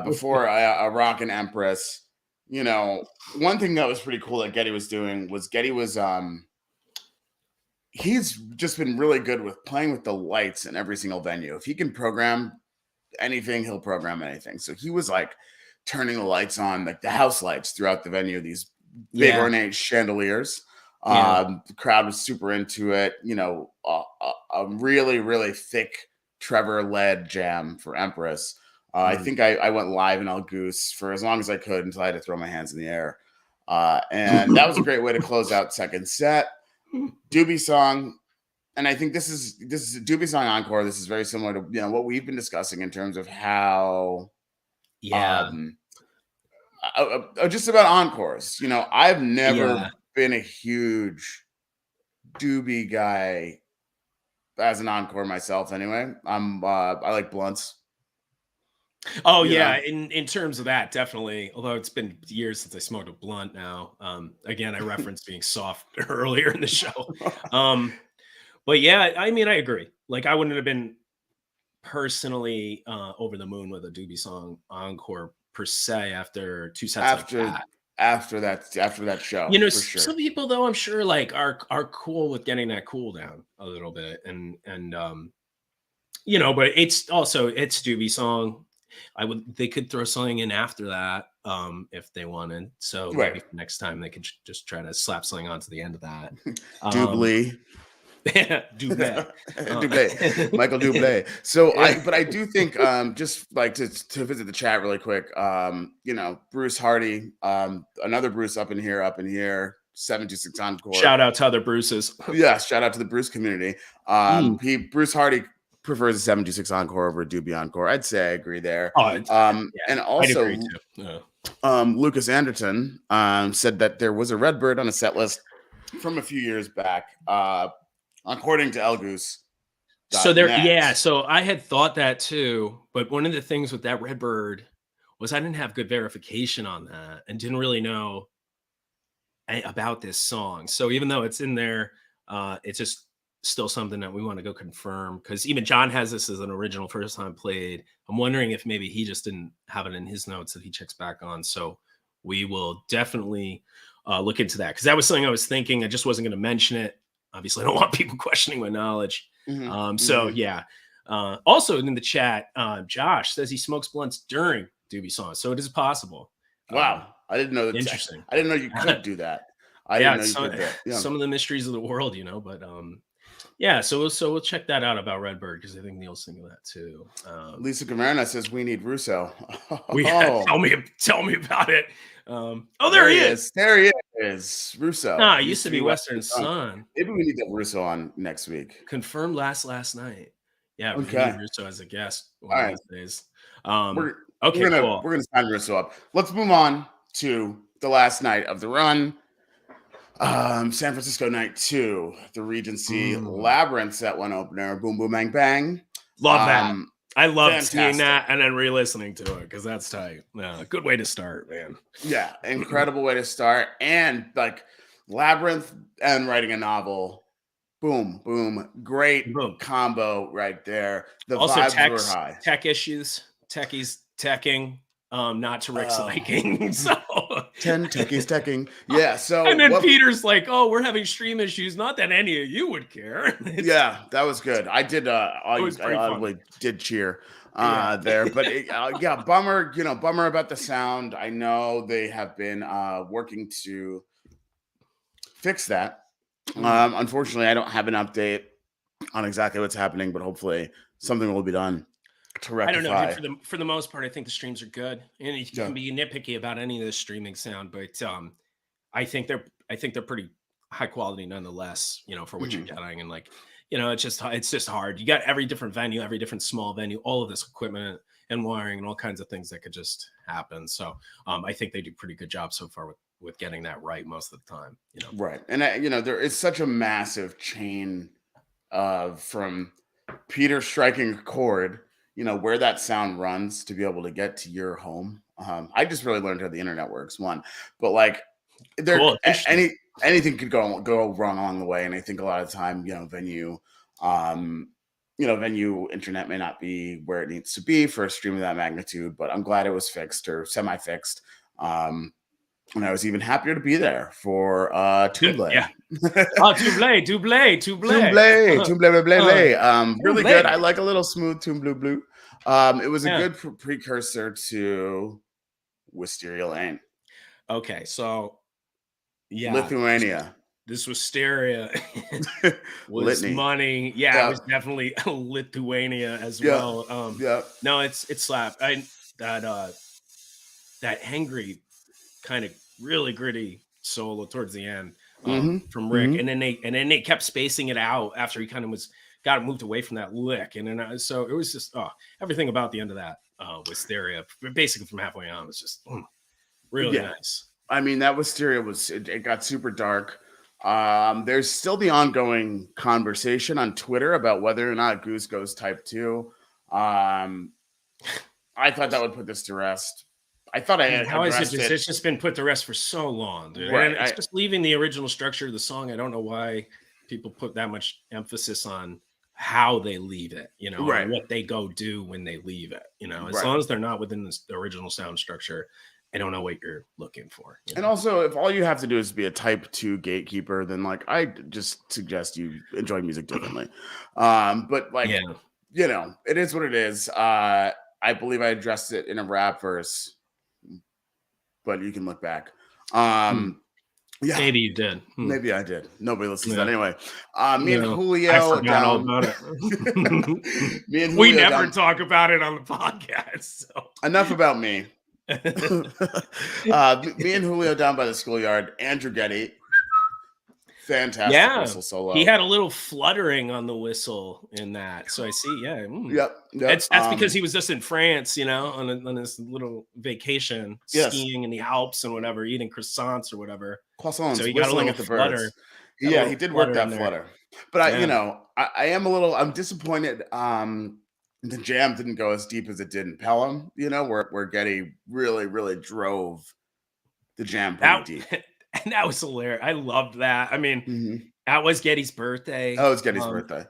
Before a Rock and Empress, one thing that was pretty cool that Getty was doing was he's just been really good with playing with the lights in every single venue. If he can program anything, he'll program anything. So he was like turning the lights on, like the house lights throughout the venue, these big Yeah. ornate chandeliers. Yeah. The crowd was super into it. A really, really thick Trevor-led jam for Empress. I think I went live in El Goose for as long as I could until I had to throw my hands in the air. And that was a great way to close out second set. Doobie song. And I think this is a Doobie song encore. This is very similar to what we've been discussing in terms of how just about encores. I've never been a huge Doobie guy as an encore myself. Anyway, I like blunts. Oh yeah, in terms of that, definitely. Although it's been years since I smoked a blunt now. Again, I referenced being soft earlier in the show. But yeah, I mean, I agree. Like, I wouldn't have been personally over the moon with a Doobie song encore per se after two sets like that. After that show, for sure. Some people though, I'm sure, like are cool with getting that cool down a little bit, and but it's Doobie song. They could throw something in after that if they wanted. So maybe next time they could just try to slap something onto the end of that. Doobly. Dublé. Michael Dublé. So I do think just like to visit the chat really quick, Bruce Hardy, another Bruce up in here, 726 encore. Shout out to other Bruces. Yeah, shout out to the Bruce community. Bruce Hardy prefers a 726 encore over a Doobie encore. I'd say I agree there. And also I'd agree too. Yeah. Lucas Anderton said that there was a Redbird on a set list from a few years back. According to El Goose. So so I had thought that too, but one of the things with that Redbird was I didn't have good verification on that and didn't really know about this song. So even though it's in there, it's just still something that we want to go confirm, because even John has this as an original first time played. I'm wondering if maybe he just didn't have it in his notes that he checks back on. So we will definitely look into that, because that was something I was thinking. I just wasn't going to mention it. Obviously, I don't want people questioning my knowledge. Yeah. Also in the chat, Josh says he smokes blunts during Doobie songs, so it is possible. Wow, I didn't know that. Interesting. I didn't know you could do that. I didn't know you could do that. Some of the mysteries of the world, but yeah. So we'll check that out about Redbird, because I think Neil's thinking of that too. Lisa Gamarna says we need Russo. Tell me about it. There he is. There he is. Russo. It used to be Western Sun. Maybe we need to have Russo on next week. Confirmed last night. Yeah, okay. Russo as a guest one of these days. We're gonna sign Russo up. Let's move on to the last night of the run. San Francisco night 2, the Regency Labyrinth set one opener. Boom Boom Bang Bang. Love that. I love seeing that and then re-listening to it, because that's tight. Yeah, good way to start, man. Yeah, incredible way to start. And like Labyrinth and writing a novel. Boom, boom. Great combo right there. The also vibes were high. Tech issues. Techies teching. Not to Rick's liking. So 10 techies teching. Yeah. So and then Peter's like, "Oh, we're having stream issues. Not that any of you would care." Yeah, that was good. I did. I did cheer. there. But yeah, bummer, bummer about the sound. I know they have been working to fix that. Unfortunately, I don't have an update on exactly what's happening, but hopefully something will be done to I don't know, dude. rectify. For the most part, I think the streams are good, and you Yeah. can be nitpicky about any of the streaming sound, but I think they're pretty high quality nonetheless. For what you're Mhm. getting, and like it's just hard. You got every different venue, every different small venue, all of this equipment and wiring and all kinds of things that could just happen. So I think they do a pretty good job so far with getting that right most of the time. Right. And there is such a massive chain of from Peter striking a chord, where that sound runs to be able to get to your home. I just really learned how the internet works, one, but like Cool. It's interesting. anything could go wrong along the way. And I think a lot of the time, um, venue internet may not be where it needs to be for a stream of that magnitude, but I'm glad it was fixed or semi-fixed. And I was even happier to be there for Tuble. Yeah. Oh, Tuble. Tumble, blah, blah, blah. Really good. Tuble. I like a little smooth Tumble blue. It was a Yeah. good precursor to Wisteria Lane. Okay, so yeah, Lithuania. this Wisteria was Litany. money. Yeah, Yeah. it was definitely Lithuania as Yeah. well. Yeah. No, it's slap. That angry kind of really gritty solo towards the end from Rick, and then they kept spacing it out after he kind of got moved away from that lick, and then so it was just everything about the end of that Wisteria, basically from halfway on, was just really nice. I mean, that Wisteria it got super dark. There's still the ongoing conversation on Twitter about whether or not Goose goes type 2. I thought that would put this to rest. I thought I had How is addressed it. It's just been put to rest for so long, dude. Right. And it's just leaving the original structure of the song. I don't know why people put that much emphasis on how they leave it, Right. and what they go do when they leave it. As Right. long as they're not within the original sound structure, I don't know what you're looking for. And also, if all you have to do is be a type 2 gatekeeper, then like I just suggest you enjoy music differently. But like, it is what it is. I believe I addressed it in a rap verse, but you can look back. Yeah, maybe you did. Maybe I did. Nobody listens to that anyway. Me and I Julio forgot all about it. Me and Julio we never talk about it on the podcast. So. Enough about me. Me and Julio down by the schoolyard. Andrew Getty, fantastic whistle solo. He had a little fluttering on the whistle in that, so I see. Yep. That's because he was just in France, on this little vacation, skiing in the Alps and whatever, eating croissants or whatever. Croissants. So he got a little flutter. Yeah, he did work that flutter. But I am I'm disappointed. The jam didn't go as deep as it did in Pelham, where Getty really, really drove the jam pretty deep. And that was hilarious. I loved that. I mean, that was Getty's birthday. Oh, it's Getty's birthday.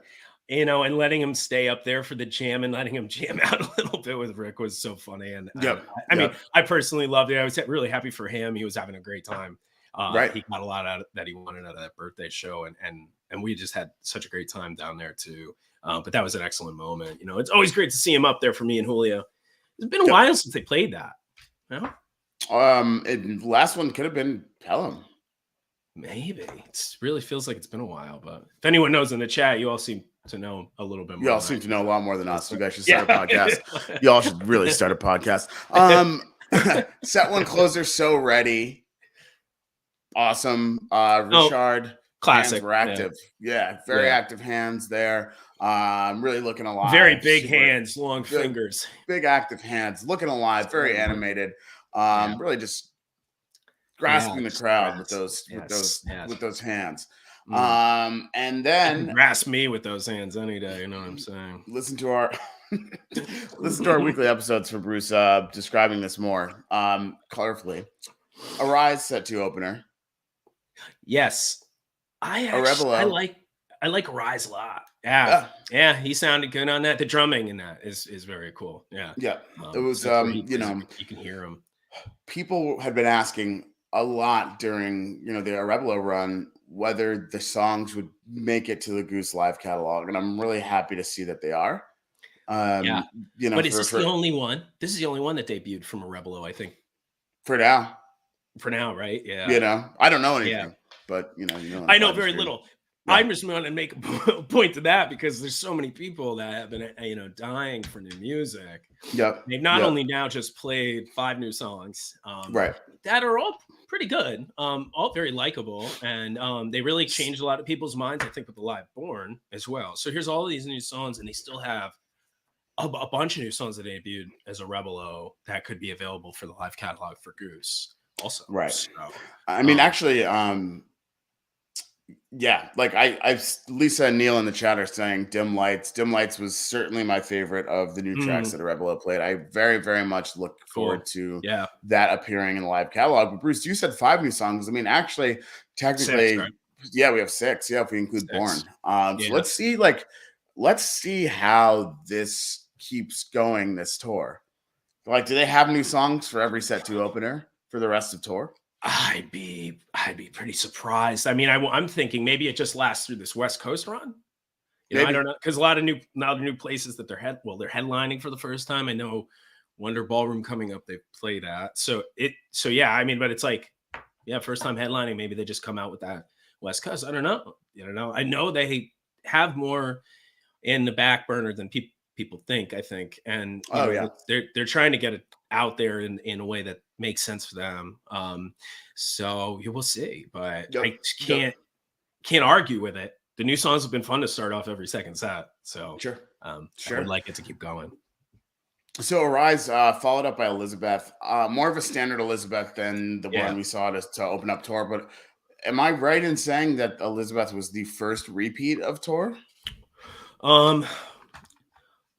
And letting him stay up there for the jam and letting him jam out a little bit with Rick was so funny. And I mean, I personally loved it. I was really happy for him. He was having a great time. Right. He got a lot out of that he wanted out of that birthday show. And we just had such a great time down there too. But that was an excellent moment. It's always great to see him up there for me and Julio. It's been a while since they played that. Last one could have been Pelham. Maybe. It really feels like it's been a while, but if anyone knows in the chat, you all seem to know a little bit more. You all seem to know a lot more than us. You guys should start a podcast. You all should really start a podcast. Set one closer, so ready. Awesome. Richard. Classic. Hands were active. Very active hands there. Really looking alive. Very big hands, long fingers. Big active hands, looking alive, very animated. Really just grasping the crowd with those hands. And then grasp me with those hands any day, you know what I'm saying? Listen to our weekly episodes for Bruce describing this more colorfully. Arise set 2 opener. Yes. I like Arise a lot. Yeah, he sounded good on that. The drumming in that is very cool. Yeah. It was you can hear him. People had been asking a lot during the Arevalo run whether the songs would make it to the Goose live catalog, and I'm really happy to see that they are. Yeah. You know, But is this the only one? This is the only one that debuted from a Rebelo, I think, for now, for now, right? you Yeah. know, I don't know Yeah. anything, but you know, in I know live very stream. little. Yeah. I'm just want to make a point to that because there's so many people that have been, dying for new music. Yep. They've not Yep. only now just played 5 new songs, Right. that are all pretty good, all very likable, and they really changed a lot of people's minds, I think, with the Live Born as well. So here's all these new songs, and they still have a bunch of new songs that debuted as a Rebelo that could be available for the live catalog for Goose also. Right. So, I mean, actually, yeah, like Lisa and Neil in the chat are saying Dim Lights. Dim Lights was certainly my favorite of the new tracks that Rebelo played. I very, very much look forward to yeah, that appearing in the live catalog. But Bruce, you said 5 new songs. I mean, actually, 6, technically, right? yeah, we have 6. Yeah, if we include 6. Born. So Yeah. let's see how this keeps going this tour. Like, do they have new songs for every set 2 opener for the rest of tour? I'd be pretty surprised. I mean, I'm thinking maybe it just lasts through this West Coast run. You know, I Maybe. don't know, because a lot of new places that they're they're headlining for the first time. I know Wonder Ballroom coming up, they played at. So yeah, I mean, but it's like, yeah, first time headlining, maybe they just come out with that West Coast. I don't know. You don't know. I know they have more in the back burner than people think, I think. And they're trying to get it out there in a way that makes sense for them. So you will see, but I can't argue with it. The new songs have been fun to start off every second set. So I would like it to keep going. So Arise followed up by Elizabeth, more of a standard Elizabeth than the one we saw to open up tour. But am I right in saying that Elizabeth was the first repeat of tour? I'm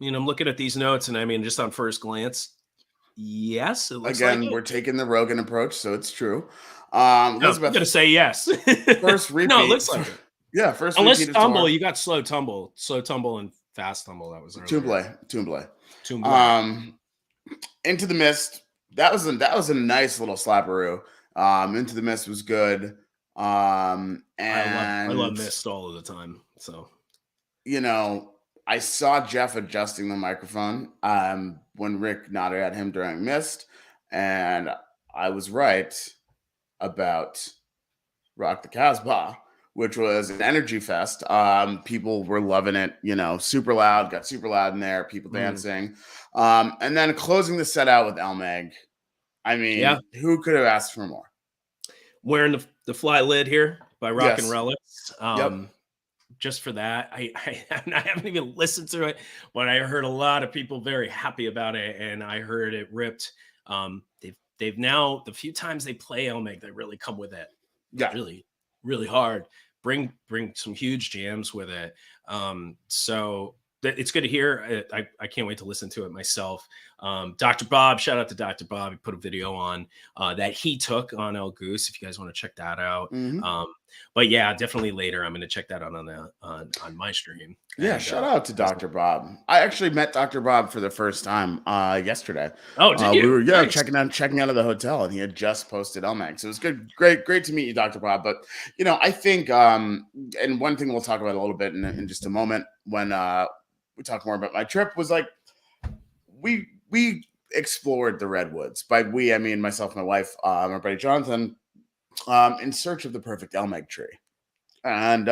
looking at these notes, and I mean, just on first glance, yes. It looks Again, like we're taking the Rogan approach, so it's true. Elizabeth, I'm gonna say yes. First repeat. No, it looks like it. Yeah, first unless repeat of Tumble, tour. You got slow tumble, and fast tumble. That was earlier. Toomblay. Into the Mist. That was a nice little slapperoo. Into the Mist was good. And I love Mist all of the time. So, you know, I saw Jeff adjusting the microphone when Rick nodded at him during Mist, and I was right about Rock the Casbah, which was an energy fest. People were loving it, super loud, got super loud in there, people dancing. And then closing the set out with El Mag. I mean, who could have asked for more? Wearing the fly lid here by Rock and Relics. Just for that, I haven't even listened to it, but I heard a lot of people very happy about it, and I heard it ripped. They've now, the few times they play El Mag, they really come with it. Yeah, really, really hard. Bring some huge jams with it. So it's good to hear. I can't wait to listen to it myself. Dr. Bob, shout out to Dr. Bob. He put a video on that he took on El Goose. If you guys want to check that out. But yeah, definitely later I'm going to check that out on my stream. Yeah, shout out to Dr. Bob. I actually met Dr. Bob for the first time yesterday. Oh, did you? We were checking out of the hotel, and he had just posted El Mag. So it was good, great to meet you, Dr. Bob. But I think, and one thing we'll talk about a little bit in just a moment when we talk more about my trip was like we explored the Redwoods. By we, I mean myself, my wife, my buddy Jonathan, in search of the perfect El Mag tree. And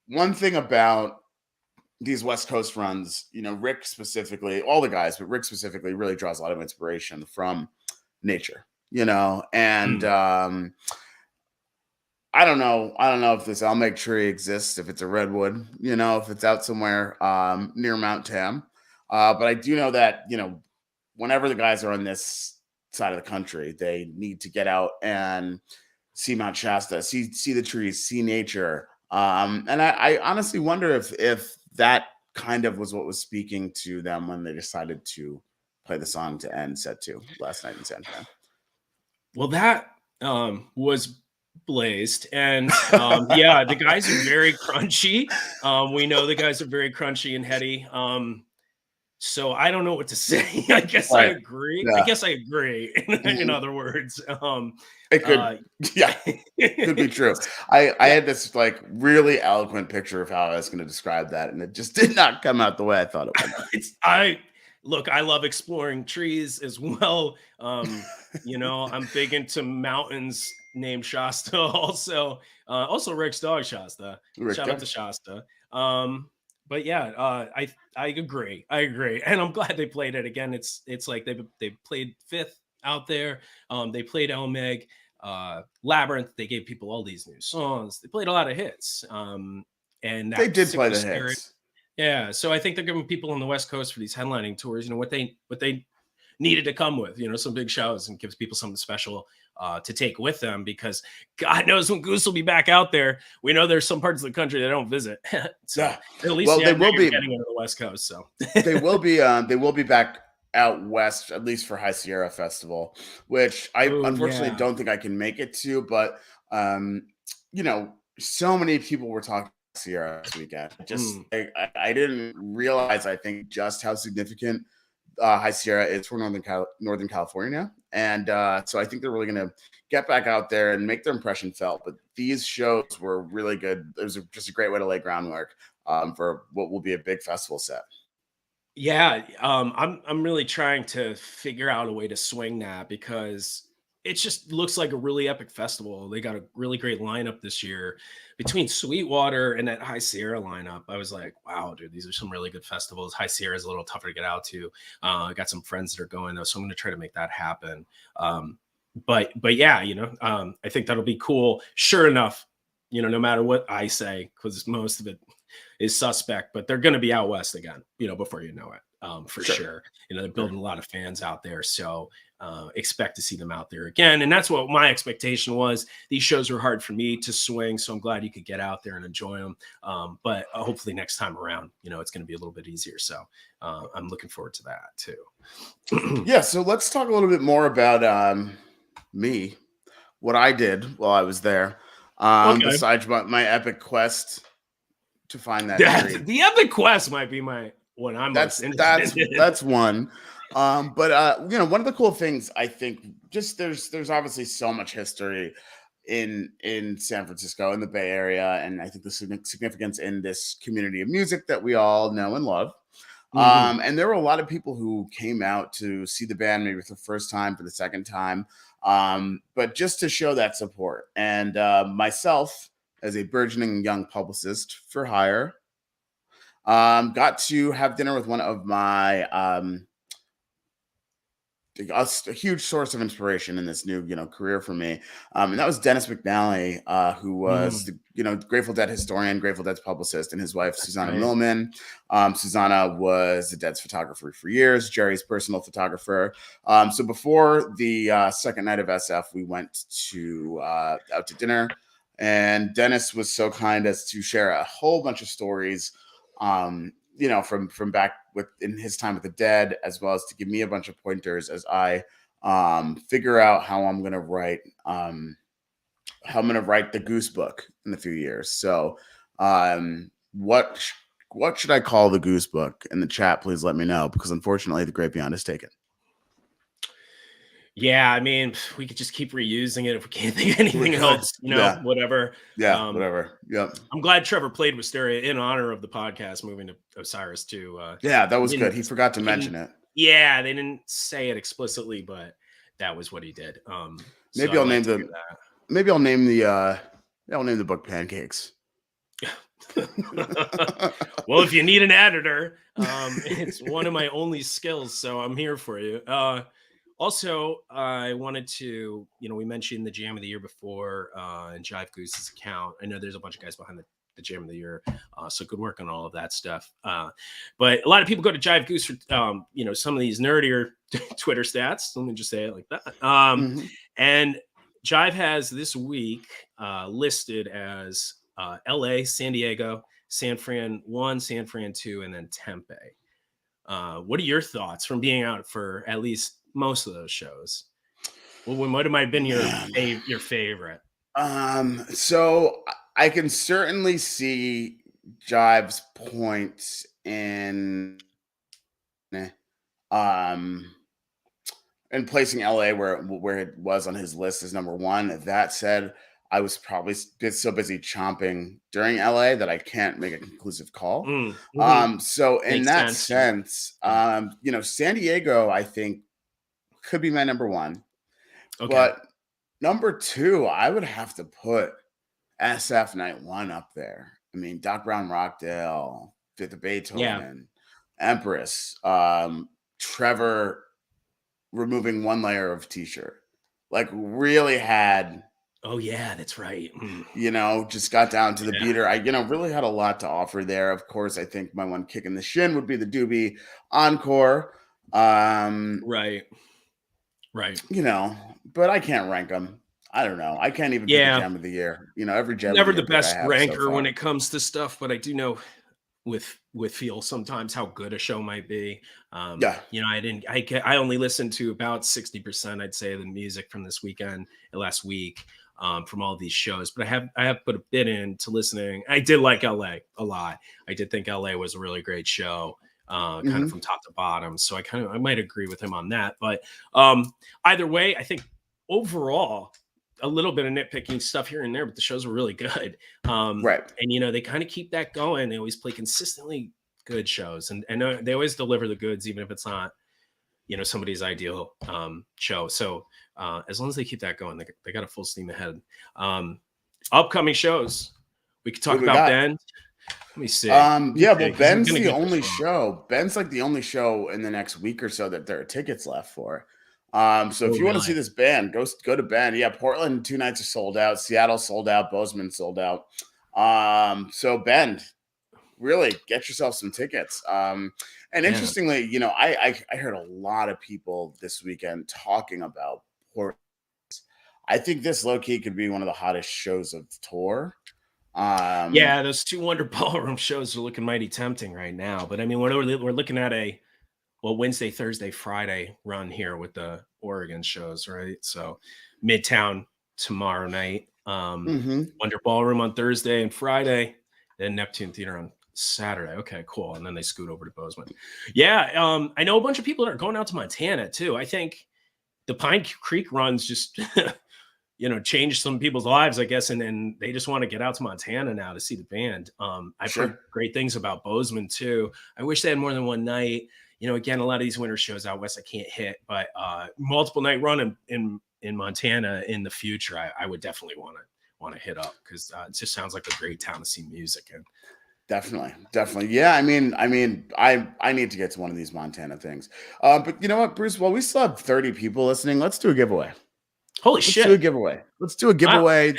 one thing about these West Coast runs, Rick specifically, all the guys, but Rick specifically really draws a lot of inspiration from nature, and I don't know if this El Mag tree exists, if it's a redwood, if it's out somewhere near Mount Tam. But I do know that, whenever the guys are on this side of the country, they need to get out and see Mount Shasta, see the trees, see nature. And I honestly wonder if that kind of was what was speaking to them when they decided to play the song to end set 2 last night in San Fran. Well, that was blazed, and yeah, the guys are very crunchy. We know the guys are very crunchy and heady. So I don't know what to say. I guess I Right. agree. I Yeah. guess I agree. In Mhm. other words, It could, uh, yeah, could be true. I yeah, had this like really eloquent picture of how I was going to describe that, and it just did not come out the way I thought it would. it's I look. I love exploring trees as well. I'm big into mountains named Shasta. Also Rick's dog Shasta. Rick, Shout out to Shasta. Um, but yeah, I agree. I agree, and I'm glad they played it again. It's like they played Fifth out there. They played El Meg, Labyrinth. They gave people all these new songs. They played a lot of hits. And they that did play Sicko the Spirit. hits. Yeah, so I think they're giving people on the West Coast for these headlining tours, what they needed to come with, some big shows, and gives people something special to take with them, because God knows when Goose will be back out there. We know there's some parts of the country they don't visit, so Yeah. at least Well, yeah, now you're getting into the West Coast. So they will be back out west, at least for High Sierra Festival, which I oh unfortunately yeah, don't think I can make it to. But so many people were talking Sierra this weekend. mm. I didn't realize, I think, just how significant High Sierra is for Northern California, and so I think they're really going to get back out there and make their impression felt. But these shows were really good. It was just a great way to lay groundwork for what will be a big festival set. Yeah, I'm really trying to figure out a way to swing that, because it just looks like a really epic festival. They got a really great lineup this year between Sweetwater and that High Sierra lineup. I was like, wow, dude, these are some really good festivals. High Sierra is a little tougher to get out to. I got some friends that are going though, so I'm going to try to make that happen. But yeah, I think that'll be cool. Sure enough, no matter what I say, because most of it is suspect, but they're going to be out west again, before you know it, for Sure, sure. They're sure. building a lot of fans out there, so expect to see them out there again. And that's what my expectation was. These shows were hard for me to swing, so I'm glad you could get out there and enjoy them. But hopefully next time around, it's going to be a little bit easier. So I'm looking forward to that too. Yeah, so let's talk a little bit more about me, what I did while I was there, Okay. besides my epic quest to find that Yeah, tree. the Epic Quest might be my one I'm most That's interested that's in. that's one. But one of the cool things, I think, just there's obviously so much history in San Francisco, in the Bay Area, and I think the significance in this community of music that we all know and love. Mhm. And there were a lot of people who came out to see the band, maybe for the first time, for the second time, but just to show that support. And myself, as a burgeoning young publicist for hire, got to have dinner with one of my a huge source of inspiration in this new career for me, and that was Dennis McNally, who was Mm, the Grateful Dead historian, Grateful Dead's publicist, and his wife Susanna right. Millman. Susanna was the Dead's photographer for years, Jerry's personal photographer. So before the second night of SF, we went to out to dinner, and Dennis was so kind as to share a whole bunch of stories, from back with in his time with the Dead, as well as to give me a bunch of pointers as I figure out how I'm gonna write the Goose book in a few years. So, what should I call the Goose book? In the chat, please let me know, because unfortunately, the Great Beyond is taken. Yeah, I mean, we could just keep reusing it if we can't think of We anything could, else, yeah, whatever. yeah, Um, whatever. Yep, I'm glad Trevor played Wisteria in honor of the podcast moving to Osiris too. yeah, that He was good. didn't, He forgot to he didn't, mention it. yeah, they didn't say it explicitly, but that was what he did. So Maybe I I'll like name to hear the maybe I'll name the I'll name the book Pancakes. that. Well, if you need an editor, it's one of my only skills, so I'm here for you. Also, I wanted to, we mentioned the Jam of the Year before, and Jive Goose's account. I know there's a bunch of guys behind the Jam of the Year, so good work on all of that stuff. But a lot of people go to Jive Goose for, some of these nerdier Twitter stats. Let me just say it like that. Mhm. And Jive has this week listed as LA, San Diego, San Fran 1, San Fran 2, and then Tempe. What are your thoughts from being out for at least most of those shows? Well, what might have been your Man. your favorite? So I can certainly see Jive's points in Um, and placing LA where it was on his list as number one. That said, I was probably so busy chomping during LA that I can't make a conclusive call. Mhm. So in Makes that sense. Yeah. sense, Yeah. San Diego, I think, could be my number one. Okay. But number two, I would have to put SF Night One up there. I mean, Doc Brown Rockdale, Fifth of Yeah. Beethoven, Empress, Trevor removing one layer of t-shirt. Like really had, Oh yeah, that's right. just got down to the Yeah. beater. I, really had a lot to offer there. Of course, I think my one kick in the shin would be the Doobie Encore. Right. Right. But I can't rank them. I don't know. I can't even pick a Yeah. gem of the year. Every gem of the Never the year pick I best have so ranker when far. it comes to stuff, but I do know with feel sometimes how good a show might be. Yeah. I only listened to about 60%, I'd say, of the music from this weekend last week, from all these shows, but I have put a bit into listening. I did like LA a lot. I did think LA was a really great show, kind of Hmm. from top to bottom. So I might agree with him on that. But either way, I think overall a little bit of nitpicking stuff here and there, but the shows were really good. Right. And they kind of keep that going. They always play consistently good shows, and they always deliver the goods, even if it's not somebody's ideal show. So as long as they keep that going, they got a full steam ahead. Upcoming shows, we could What talk do we about got? Ben. Let me see. Let me Yeah, well, think. 'Cause I'm Ben's gonna the get this only wrong. show. Ben's like the only show in the next week or so that there are tickets left for. So Oh, if you want to see really? this band, go to Ben. Yeah, Portland 2 nights are sold out. Seattle sold out. Bozeman sold out. So Ben, really get yourself some tickets. And Yeah. interestingly, I heard a lot of people this weekend talking about Portland. I think this low key could be one of the hottest shows of the tour. Yeah, those two Wonder Ballroom shows are looking mighty tempting right now. But I mean, we're looking at Wednesday, Thursday, Friday run here with the Oregon shows, right? So Midtown tomorrow night, mhm. Wonder Ballroom on Thursday and Friday, then Neptune Theater on Saturday. Okay, cool. And then they scoot over to Bozeman. Yeah, I know a bunch of people that are going out to Montana too. I think the Pine Creek runs just changed some people's lives, I guess, and they just want to get out to Montana now to see the band. I've heard Sure. great things about Bozeman too. I wish they had more than one night. Again, a lot of these winter shows out west I can't hit, but multiple night run in Montana in the future, I would definitely want to hit up because it just sounds like a great town to see music in. Definitely, definitely. Yeah, I need to get to one of these Montana things. But you know what, Bruce? Well, we still have 30 people listening. Let's do a giveaway. Holy Let's do a shit! giveaway. Let's do a Wow. giveaway.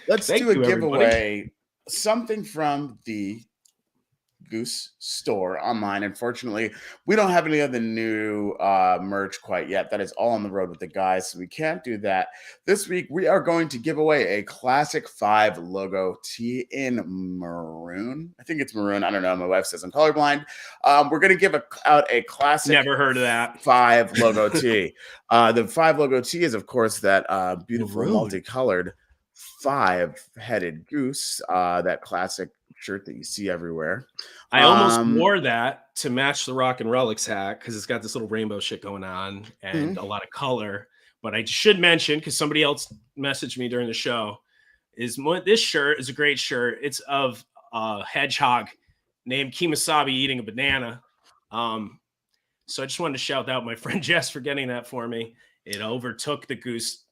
Let's Thank do a you, everybody. giveaway. Something from the Goose store online. Unfortunately, we don't have any of the new merch quite yet. That is all on the road with the guys, so we can't do that. This week, we are going to give away a Classic 5 logo tee in maroon. I think it's maroon. I don't know. My wife says I'm colorblind. We're going to give out a Classic Never heard of that. 5 logo tee. The 5 logo tee is, of course, that beautiful Maroon. multicolored 5-headed goose, that classic shirt that you see everywhere. I almost wore that to match the Rock and Relics hat because it's got this little rainbow shit going on and Mhm. a lot of color. But I should mention, because somebody else messaged me during the show, this shirt is a great shirt. It's of a hedgehog named Kimasabi eating a banana. So I just wanted to shout out my friend Jess for getting that for me. It overtook the Goose,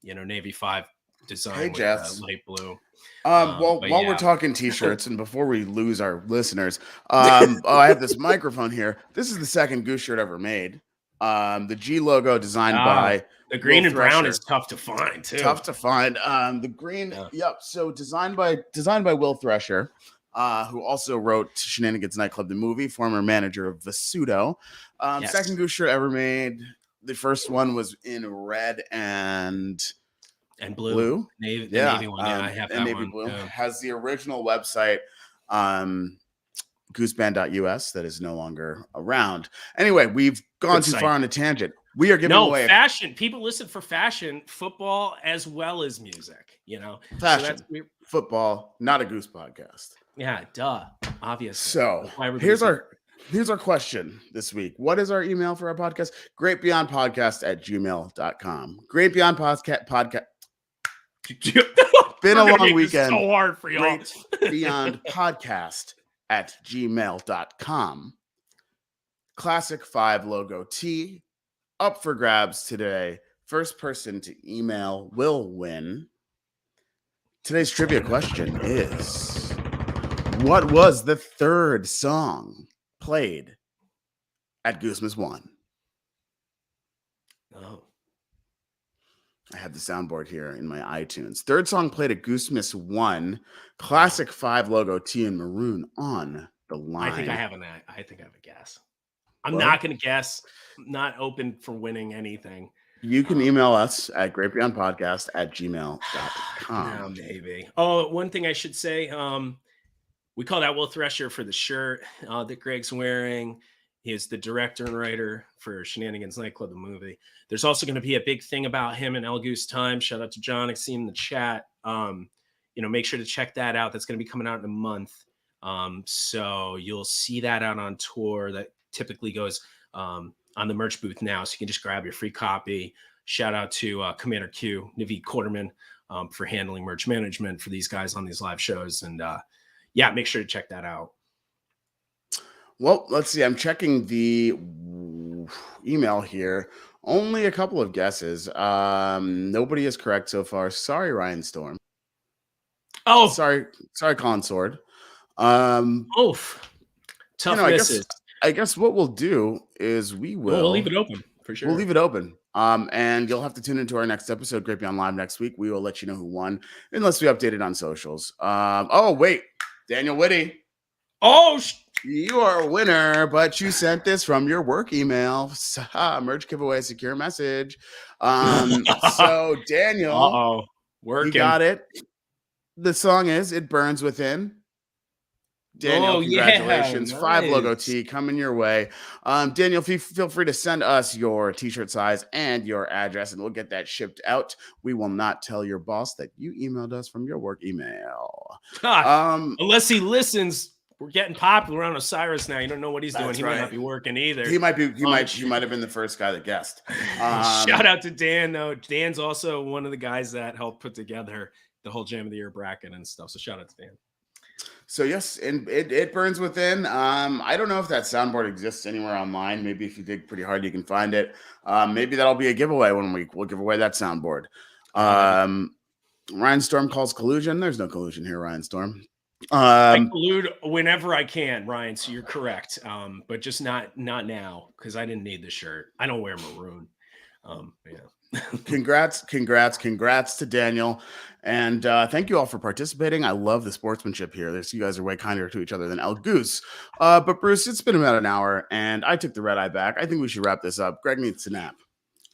Navy 5 Hey, design with Jess. light blue. Well, But while we're yeah. talking t-shirts and before we lose our listeners, I have this microphone here. This is the second goose shirt ever made. The G logo designed Ah, by the Will green and brown is Thresher. tough to find too. Tough to find. The green, Yeah. yep. So designed by Will Thresher, who also wrote Shenanigans Nightclub, the movie, former manager of Vasudo. Yes. Second goose shirt ever made. The first one was in red and Blue. blue. The navy one. Yeah, I have and that navy one. blue. Yeah. Has the original website, gooseband.us, that is no longer around. Anyway, we've gone Good too site. far on a tangent. We are giving away fashion. People listen for fashion, football, as well as music, fashion, So football, not a goose podcast. yeah, duh. Obviously. So That's why here's everybody's our Here's our question this week. What is our email for our podcast? greatbeyondpodcast@gmail.com. Greatbeyondpodcast. Been We're a gonna long make this weekend. so hard for y'all. Greatbeyondpodcast@gmail.com. Classic 5 logo tee up for grabs today. First person to email will win. Today's trivia question is, what was the third song played at Goosemas 1? Oh. I have the soundboard here in my iTunes. Third song played at Goosemas 1. Classic 5 logo tee in maroon on the line. I think I have a guess. I'm not going to guess. I'm not open for winning anything. You can email us at greatbeyondpodcast@gmail.com. Oh, maybe. Oh, one thing I should say. We called out Will Thresher for the shirt that Greg's wearing. He is the director and writer for Shenanigans Nightclub, the movie. There's also going to be a big thing about him and El Goose Time. Shout out to John. I see him in the chat. Make sure to check that out. That's going to be coming out in a month. So you'll see that out on tour. That typically goes on the merch booth now. So you can just grab your free copy. Shout out to Commander Q, Naveed Quarterman, for handling merch management for these guys on these live shows. And make sure to check that out. Well, let's see. I'm checking the email here. Only a couple of guesses. Nobody is correct so far. Sorry, Ryan Storm. Oh, sorry, Colin Sword. Tough misses. I guess what we'll do is we'll leave it open for sure. We'll leave it open. And you'll have to tune into our next episode, Great Beyond Live, next week. We will let you know who won, unless we update it on socials. Wait, Daniel Whitty. You are a winner, but you sent this from your work email. Merch giveaway, secure message. So Daniel, you got it. The song is "It Burns Within." Daniel, congratulations. Nice. 5 logo tee coming your way. Daniel, feel free to send us your t-shirt size and your address, and we'll get that shipped out. We will not tell your boss that you emailed us from your work email. Unless he listens. We're getting popular on Osiris now. You don't know what he's doing. He might not be working either. He might have been the first guy that guessed. Shout out to Dan, though. Dan's also one of the guys that helped put together the whole Jam of the Year bracket and stuff. So shout out to Dan. So yes, and it burns within. I don't know if that soundboard exists anywhere online. Maybe if you dig pretty hard, you can find it. Maybe that'll be a giveaway one week. We'll give away that soundboard. Ryan Storm calls collusion. There's no collusion here, Ryan Storm. I collude whenever I can, Ryan. So you're correct, but just not now because I didn't need the shirt. I don't wear maroon. Congrats to Daniel, and thank you all for participating. I love the sportsmanship here. You guys are way kinder to each other than El Goose. But Bruce, it's been about an hour, and I took the red eye back. I think we should wrap this up. Greg needs to nap.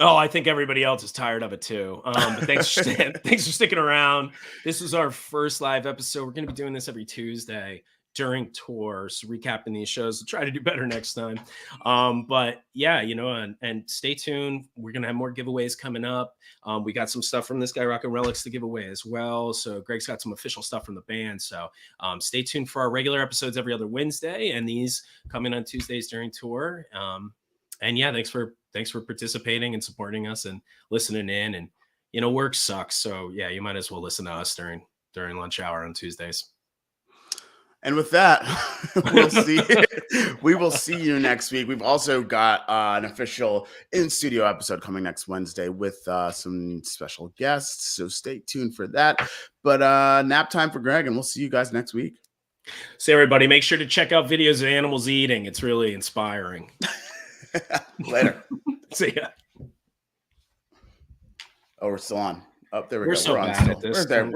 Oh, I think everybody else is tired of it too. But thanks for sticking around. This was our first live episode. We're going to be doing this every Tuesday during tour, so recapping these shows. We'll try to do better next time. But yeah, and stay tuned. We're going to have more giveaways coming up. We got some stuff from this guy, Rockin' Relics, to give away as well. So Greg's got some official stuff from the band. So stay tuned for our regular episodes every other Wednesday, and these coming on Tuesdays during tour. And yeah, thanks for participating and supporting us and listening in. And work sucks, so yeah, you might as well listen to us during lunch hour on Tuesdays. And with that, we will see you next week. We've also got an official in-studio episode coming next Wednesday with some special guests, so stay tuned for that. But nap time for Greg, and we'll see you guys next week. So everybody, make sure to check out videos of animals eating. It's really inspiring. Later. See ya. Oh, we're still on. Oh, there we go. We're so bad at this. We're there.